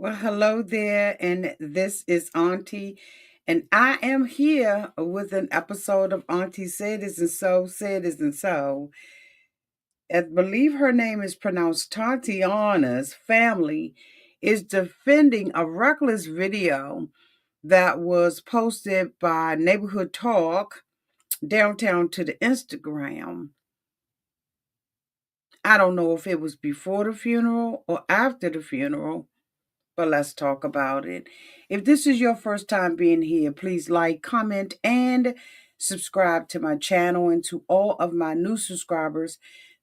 Well, hello there, and this is Auntie, and I am here with an episode of Auntie Said Is and So, Said Is and So. I believe her name is pronounced Tatiana's family is defending a reckless video that was posted by Neighborhood Talk downtown to the Instagram. I don't know if it was before the funeral or after the funeral, but let's talk about it. If this is your first time being here, please like, comment, and subscribe to my channel. And to all of my new subscribers,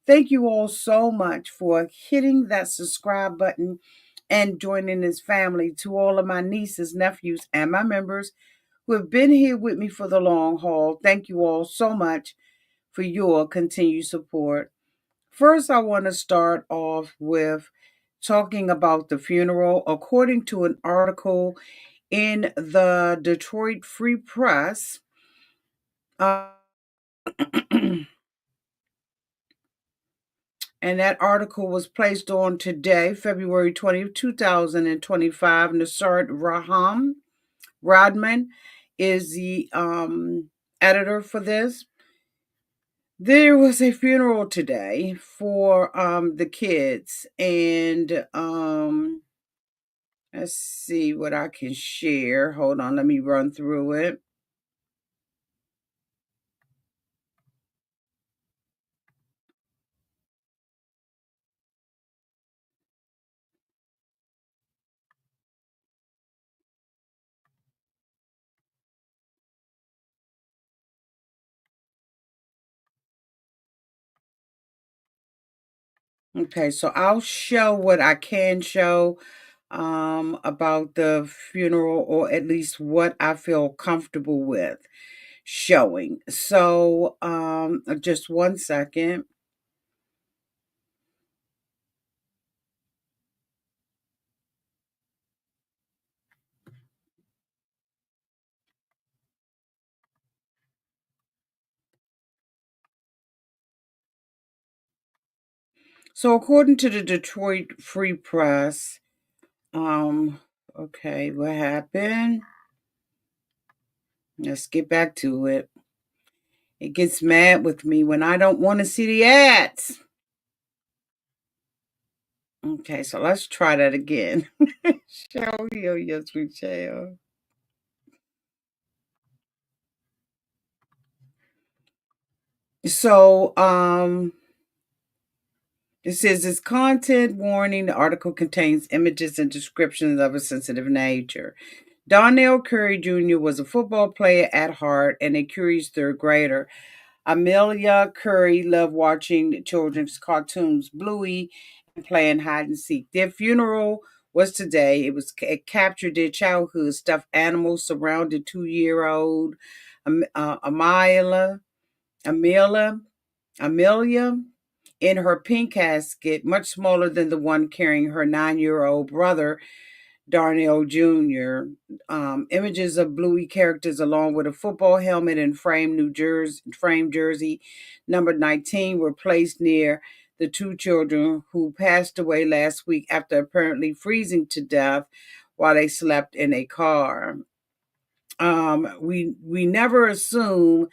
thank you all so much for hitting that subscribe button and joining this family. To all of my nieces, nephews, and my members who have been here with me for the long haul, thank you all so much for your continued support. First, I want to start off with talking about the funeral. According to an article in the Detroit Free Press, uh, and that article was placed on today, February 20th, 2025. Nasart Rodman is the editor for this. There was a funeral today for the kids, and let's see what I can share. Hold on, let me run through it. Okay, so I'll show what I can show about the funeral, or at least what I feel comfortable with showing. So just one second. So according to the Detroit Free Press, okay, what happened? Let's get back to it. It gets mad with me when I don't want to see the ads. Okay, so let's try that again. Show here, yes, we shall. So, it says this content warning. The article contains images and descriptions of a sensitive nature. Donnell Curry Jr. was a football player at heart and a curious third grader. Amelia Curry loved watching children's cartoons, Bluey, and playing hide and seek. Their funeral was today. It captured their childhood. Stuffed animals surrounded 2-year-old Amelia, Amelia, Amelia in her pink casket, much smaller than the one carrying her 9-year-old brother, Darnell Jr. Images of Bluey characters, along with a football helmet and framed jersey number 19, were placed near the two children who passed away last week after apparently freezing to death while they slept in a car. We never assume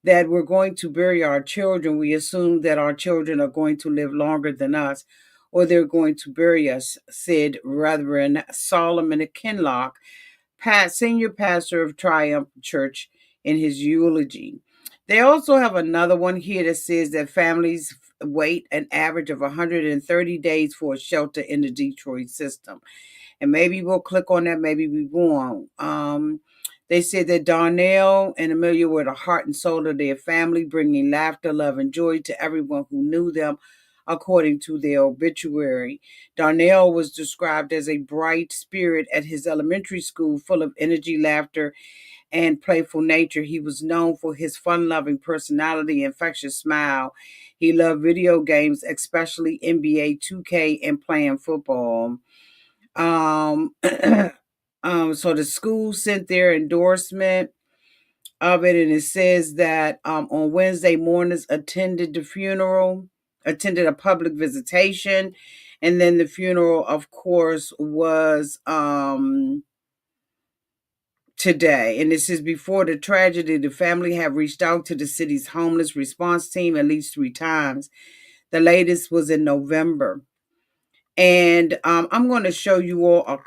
that we're going to bury our children. We assume that our children are going to live longer than us, or they're going to bury us, said Reverend Solomon Kinlock, senior pastor of Triumph Church, in his eulogy. They also have another one here that says that families wait an average of 130 days for a shelter in the Detroit system. And maybe we'll click on that, maybe we won't. They said that Darnell and Amelia were the heart and soul of their family, bringing laughter, love, and joy to everyone who knew them, according to their obituary. Darnell was described as a bright spirit at his elementary school, full of energy, laughter, and playful nature. He was known for his fun loving personality and infectious smile. He loved video games, especially NBA 2K, and playing football. Um, so the school sent their endorsement of it, and it says that on Wednesday, mourners attended the funeral, attended a public visitation, And then the funeral, of course, was today. And this is before the tragedy. The family have reached out to the city's homeless response team at least 3 times. The latest was in November. And I'm going to show you all a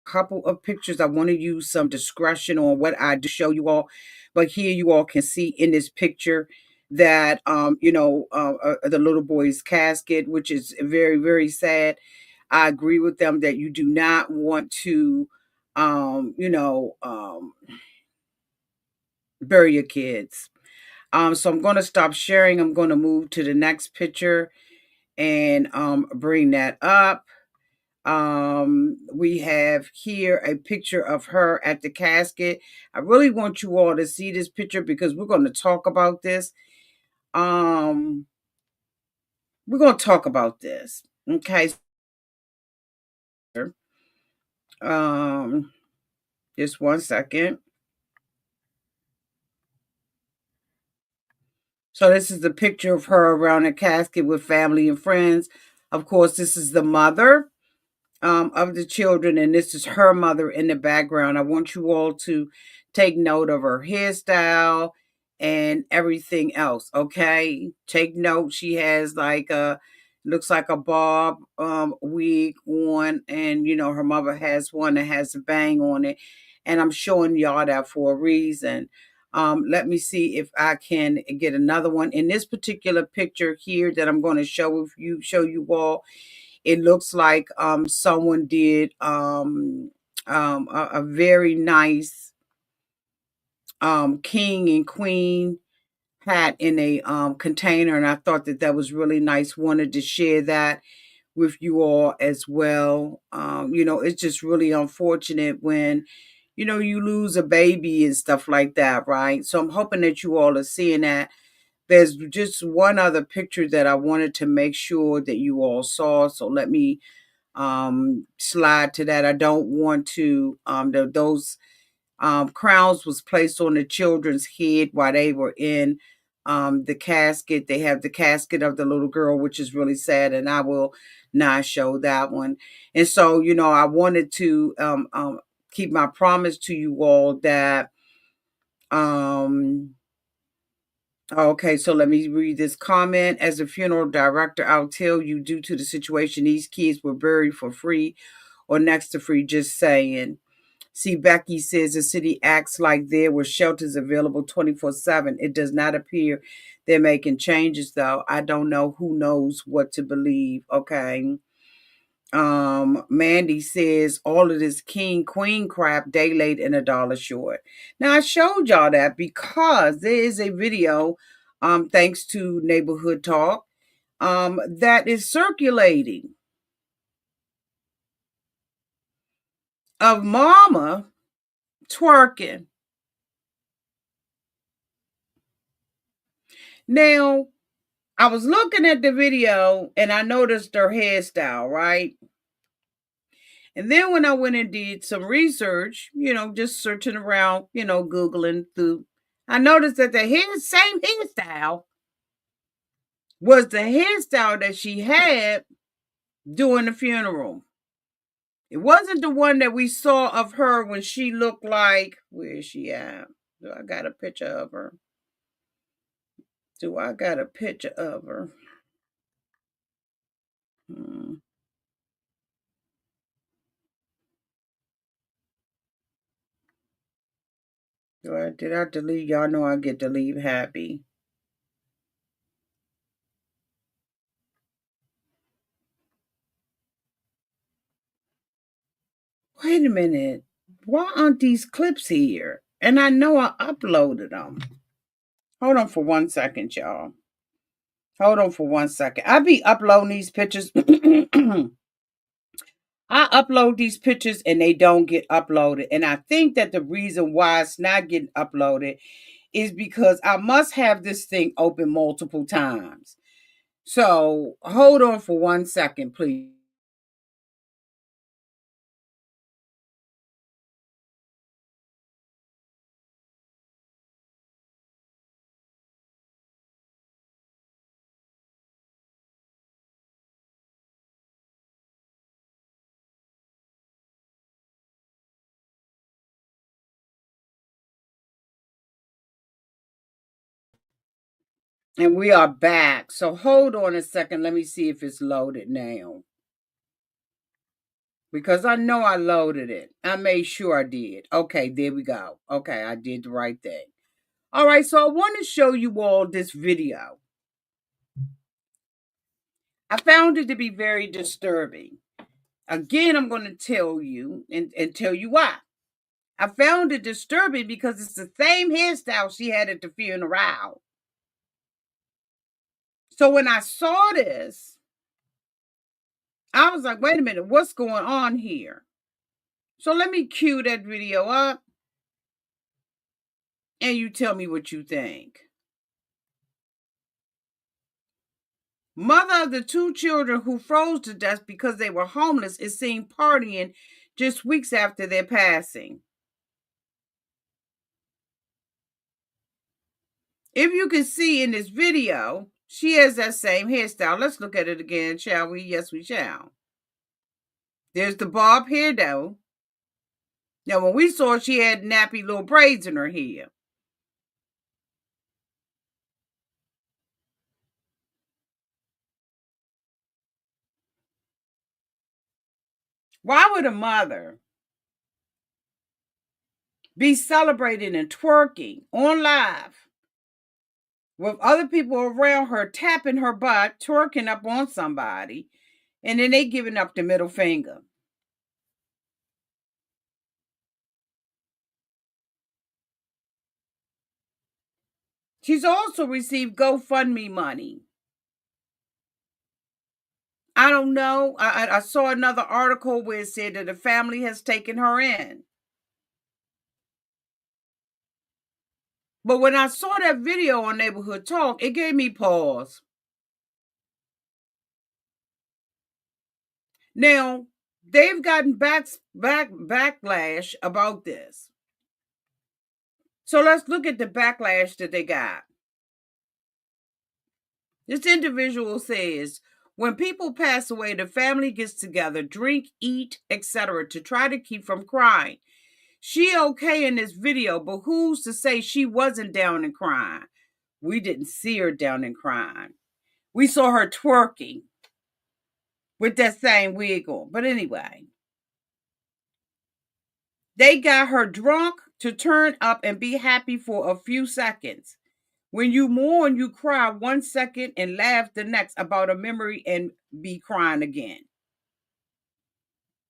couple of pictures. I want to use some discretion on what I do show you all, but here you all can see in this picture that the little boy's casket, which is very, very sad. I agree with them that you do not want to bury your kids. So I'm going to stop sharing. I'm going to move to the next picture and bring that up. We have here a picture of her at the casket. I really want you all to see this picture because we're going to talk about this. Um, we're going to talk about this. Okay. Um, just one second. So this is the picture of her around a casket with family and friends. Of course, this is the mother of the children, and this is her mother in the background. I want you all to take note of her hairstyle and everything else. Okay, take note. She has like a looks like a bob wig on, and her mother has one that has a bang on it. And I'm showing y'all that for a reason. Let me see if I can get another one in this particular picture here that I'm going to show you all. It looks like someone did a very nice king and queen hat in a container, and I thought that that was really nice. Wanted to share that with you all as well. It's just really unfortunate when you lose a baby and stuff like that, right? So I'm hoping that you all are seeing that. There's just one other picture that I wanted to make sure that you all saw. So let me slide to that. I don't want to those crowns was placed on the children's head while they were in the casket. They have the casket of the little girl, which is really sad, and I will not show that one. And so, I wanted to keep my promise to you all that um okay, so let me read this comment. As a funeral director, I'll tell you, due to the situation, these kids were buried for free or next to free, just saying. See, Becky says the city acts like there were shelters available 24/7. It does not appear they're making changes, though. I don't know who knows what to believe. Okay. Mandy says all of this king queen crap day late and $1 short. Now I showed y'all that because there is a video, thanks to Neighborhood Talk, that is circulating of mama twerking. Now I was looking at the video and I noticed her hairstyle, right? And then when I went and did some research, just searching around, Googling through, I noticed that same hairstyle was the hairstyle that she had during the funeral. It wasn't the one that we saw of her when she looked like, where is she at? Do I got a picture of her? Do I got a picture of her? Hmm. Did I delete? Y'all know I get to leave happy. Wait a minute. Why aren't these clips here? And I know I uploaded them. Hold on for 1 second, y'all. Hold on for 1 second. I be uploading these pictures. I upload these pictures and they don't get uploaded. And I think that the reason why it's not getting uploaded is because I must have this thing open multiple times. So hold on for 1 second, please. And we are back. So hold on a second. Let me see if it's loaded now. Because I know I loaded it. I made sure I did. Okay, there we go. Okay, I did the right thing. All right, so I want to show you all this video. I found it to be very disturbing. Again, I'm going to tell you and tell you why. I found it disturbing because it's the same hairstyle she had at the funeral. So when I saw this, I was like, wait a minute, what's going on here? So let me cue that video up and you tell me what you think. Mother of the two children who froze to death because they were homeless is seen partying just weeks after their passing. If you can see in this video, she has that same hairstyle. Let's look at it again, shall we? Yes, we shall. There's the bob hair, though. Now, when we saw she had nappy little braids in her hair. Why would a mother be celebrating and twerking on live with other people around her tapping her butt, twerking up on somebody, and then they giving up the middle finger? She's also received GoFundMe money. I don't know. I saw another article where it said that the family has taken her in. But when I saw that video on Neighborhood Talk, it gave me pause. Now, they've gotten backlash about this. So let's look at the backlash that they got. This individual says, when people pass away, the family gets together, drink, eat, etc., to try to keep from crying. She okay in this video, but who's to say she wasn't down and crying? We didn't see her down and crying. We saw her twerking with that same wig on. But anyway, they got her drunk to turn up and be happy for a few seconds. When you mourn, you cry 1 second and laugh the next about a memory and be crying again.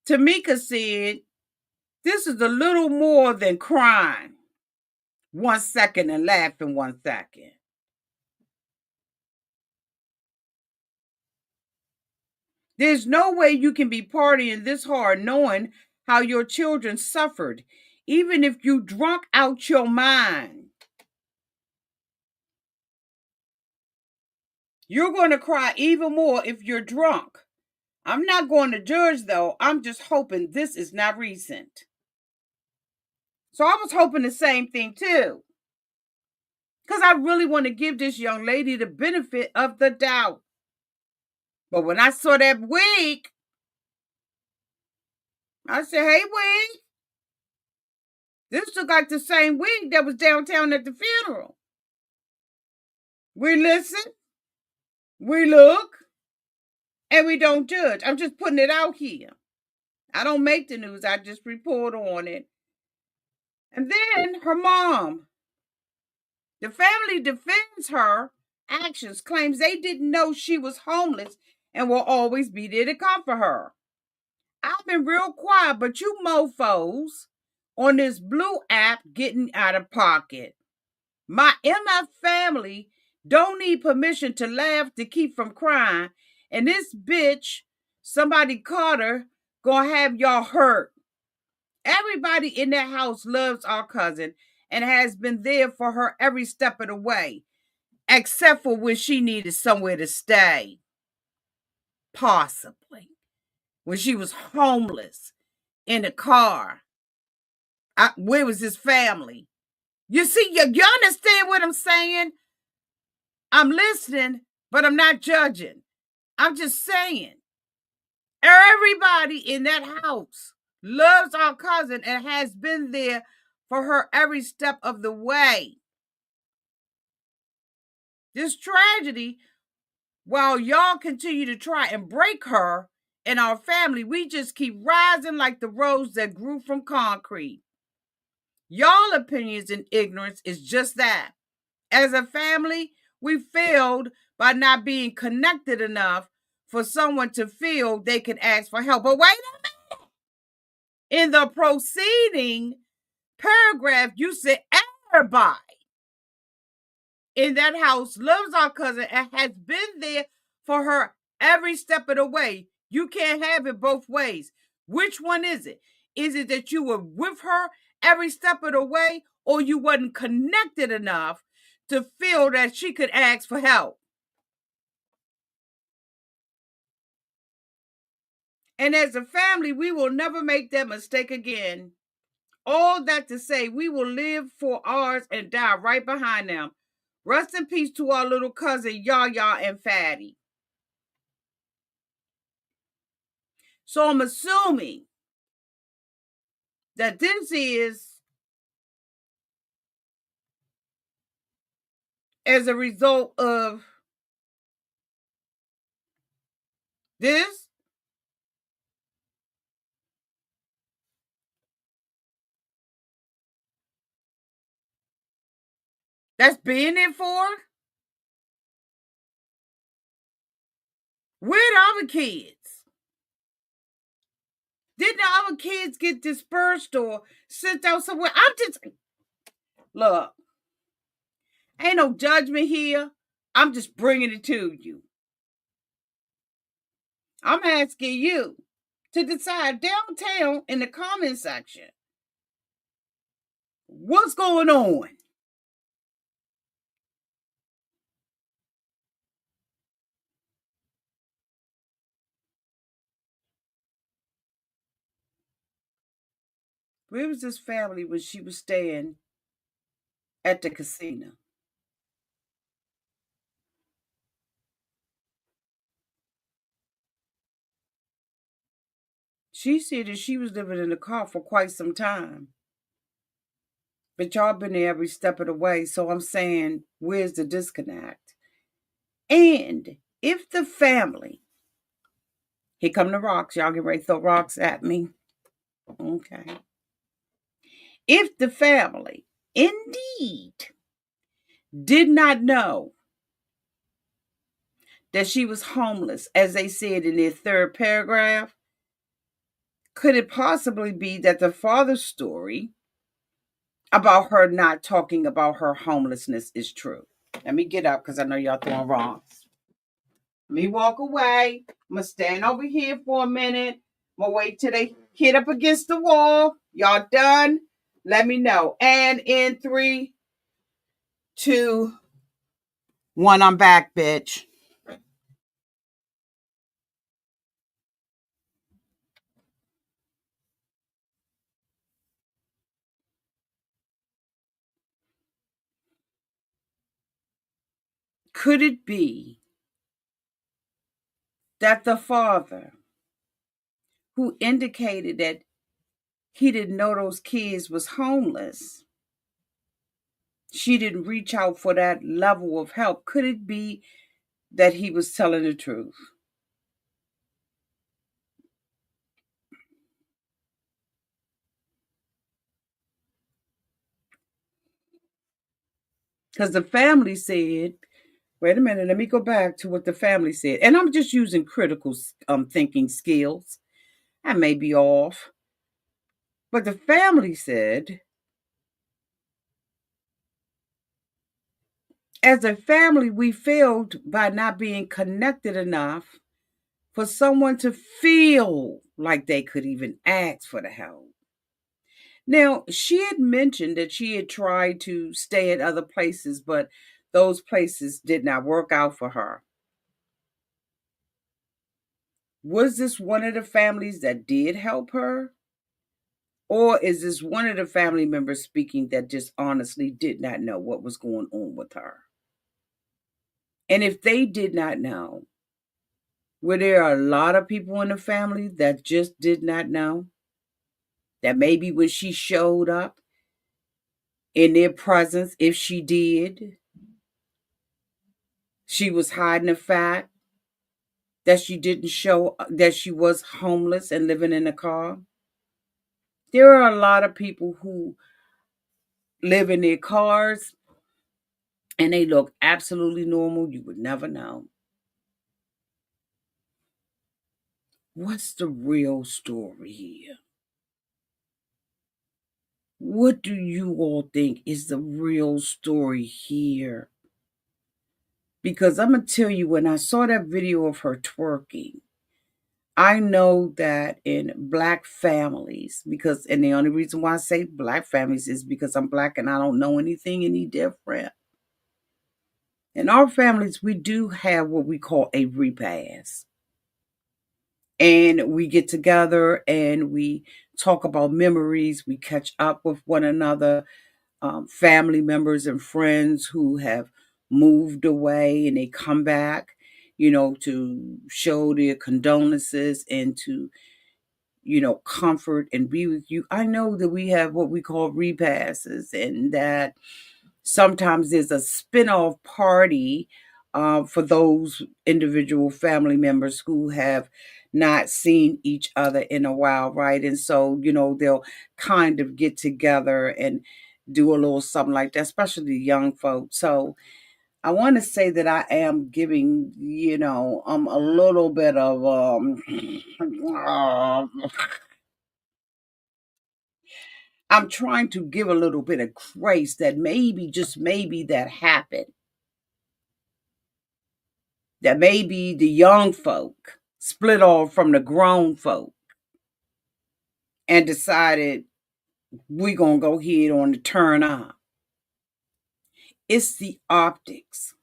Tamika said, this is a little more than crying 1 second and laughing 1 second. There's no way you can be partying this hard knowing how your children suffered, even if you drunk out your mind. You're going to cry even more if you're drunk. I'm not going to judge, though. I'm just hoping this is not recent. So I was hoping the same thing, too. Because I really want to give this young lady the benefit of the doubt. But when I saw that wig, I said, hey, wig, this look like the same wig that was downtown at the funeral. We listen, we look, and we don't judge. I'm just putting it out here. I don't make the news, I just report on it. And then her mom, the family defends her actions, claims they didn't know she was homeless and will always be there to comfort her. I've been real quiet, but you mofos on this blue app getting out of pocket. My MF family don't need permission to laugh to keep from crying. And this bitch, somebody caught her, gonna have y'all hurt. Everybody in that house loves our cousin and has been there for her every step of the way, except for when she needed somewhere to stay. Possibly. When she was homeless in the car. Where was his family? You see, you understand what I'm saying? I'm listening, but I'm not judging. I'm just saying. Everybody in that house loves our cousin and has been there for her every step of the way. This tragedy, while y'all continue to try and break her and our family, we just keep rising like the rose that grew from concrete. Y'all opinions and ignorance is just that. As a family, we failed by not being connected enough for someone to feel they can ask for help. But wait a minute. In the preceding paragraph, you said everybody in that house loves our cousin and has been there for her every step of the way. You can't have it both ways. Which one is it? Is it that you were with her every step of the way, or you wasn't connected enough to feel that she could ask for help? And as a family, we will never make that mistake again. All that to say, we will live for ours and die right behind them. Rest in peace to our little cousin Yaya and Fatty. So I'm assuming that this is as a result of this. That's being it for. Where the other kids? Didn't the other kids get dispersed or sent out somewhere? I'm just look. Ain't no judgment here. I'm just bringing it to you. I'm asking you to decide downtown in the comment section what's going on. Where was this family when she was staying at the casino? She said that she was living in the car for quite some time. But y'all been there every step of the way. So I'm saying, where's the disconnect? And if the family, here come the rocks, y'all get ready to throw rocks at me. Okay. If the family indeed did not know that she was homeless, as they said in their third paragraph, could it possibly be that the father's story about her not talking about her homelessness is true? Let me get up because I know y'all throwing rocks. Let me walk away. I'm going to stand over here for a minute. I'm going to wait till they hit up against the wall. Y'all done? Let me know. And in 3, 2, 1, I'm back, bitch. Could it be that the father who indicated that he didn't know those kids was homeless, she didn't reach out for that level of help? Could it be that he was telling the truth? Because the family said, wait a minute, let me go back to what the family said. And I'm just using critical thinking skills. I may be off. But the family said, as a family, we failed by not being connected enough for someone to feel like they could even ask for the help. Now, she had mentioned that she had tried to stay at other places, but those places did not work out for her. Was this one of the families that did help her? Or is this one of the family members speaking that just honestly did not know what was going on with her? And if they did not know, were there a lot of people in the family that just did not know? That maybe when she showed up in their presence, if she did, She was hiding the fact that she didn't show that she was homeless and living in a car. There are a lot of people who live in their cars and they look absolutely normal. You would never know. What's the real story here? What do you all think is the real story here? Because I'm going to tell you, when I saw that video of her twerking, I know that in black families, because, and the only reason why I say black families is because I'm black and I don't know anything any different. In our families, we do have what we call a repast. And we get together and we talk about memories. We catch up with one another, family members and friends who have moved away and they come back, to show their condolences and to, comfort and be with you. I know that we have what we call repasses and that sometimes there's a spin-off party for those individual family members who have not seen each other in a while, right? And so, they'll kind of get together and do a little something like that, especially young folks. So I want to say that I am giving, a little bit of I'm trying to give a little bit of grace that maybe, just maybe, that happened. That maybe the young folk split off from the grown folk and decided we're going to go ahead on the turn on. It's the optics.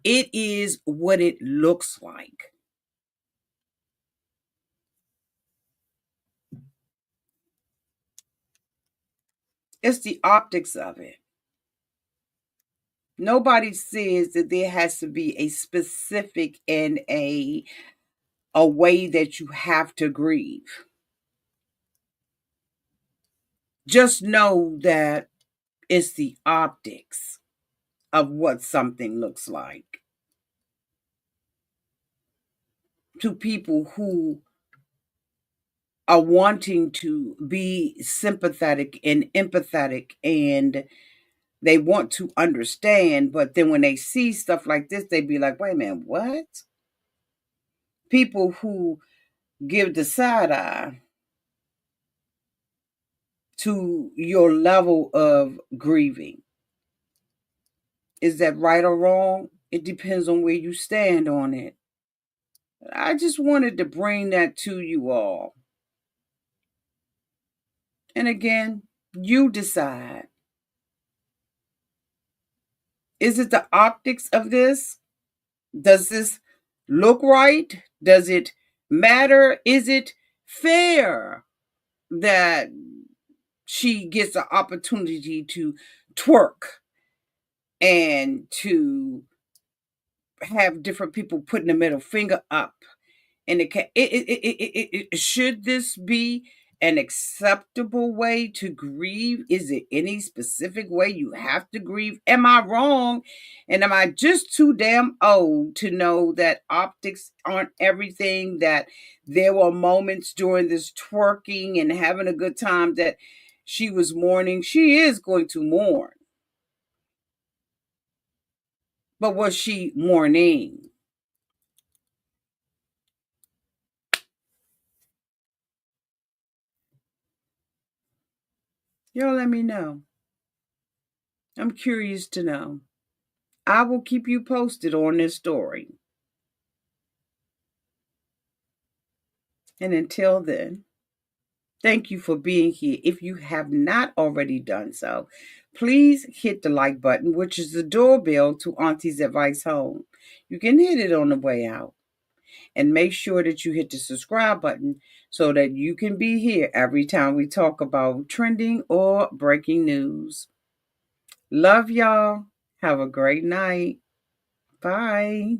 It is what it looks like. It's the optics of it. Nobody says that there has to be a specific and a way that you have to grieve. Just know that it's the optics of what something looks like. To people who are wanting to be sympathetic and empathetic and they want to understand, but then when they see stuff like this, they be like, wait a minute, what? People who give the side eye to your level of grieving. Is that right or wrong? It depends on where you stand on it. I just wanted to bring that to you all. And again, you decide. Is it the optics of this? Does this look right? Does it matter? Is it fair that she gets the opportunity to twerk and to have different people putting the middle finger up? And should this be an acceptable way to grieve? Is it any specific way you have to grieve? Am I wrong? And am I just too damn old to know that optics aren't everything? That there were moments during this twerking and having a good time that she was mourning. She is going to mourn. But was she mourning? Y'all let me know. I'm curious to know. I will keep you posted on this story. And until then, thank you for being here. If you have not already done so, please hit the like button, which is the doorbell to Auntie's Advice Home. You can hit it on the way out. And make sure that you hit the subscribe button so that you can be here every time we talk about trending or breaking news. Love y'all. Have a great night. Bye.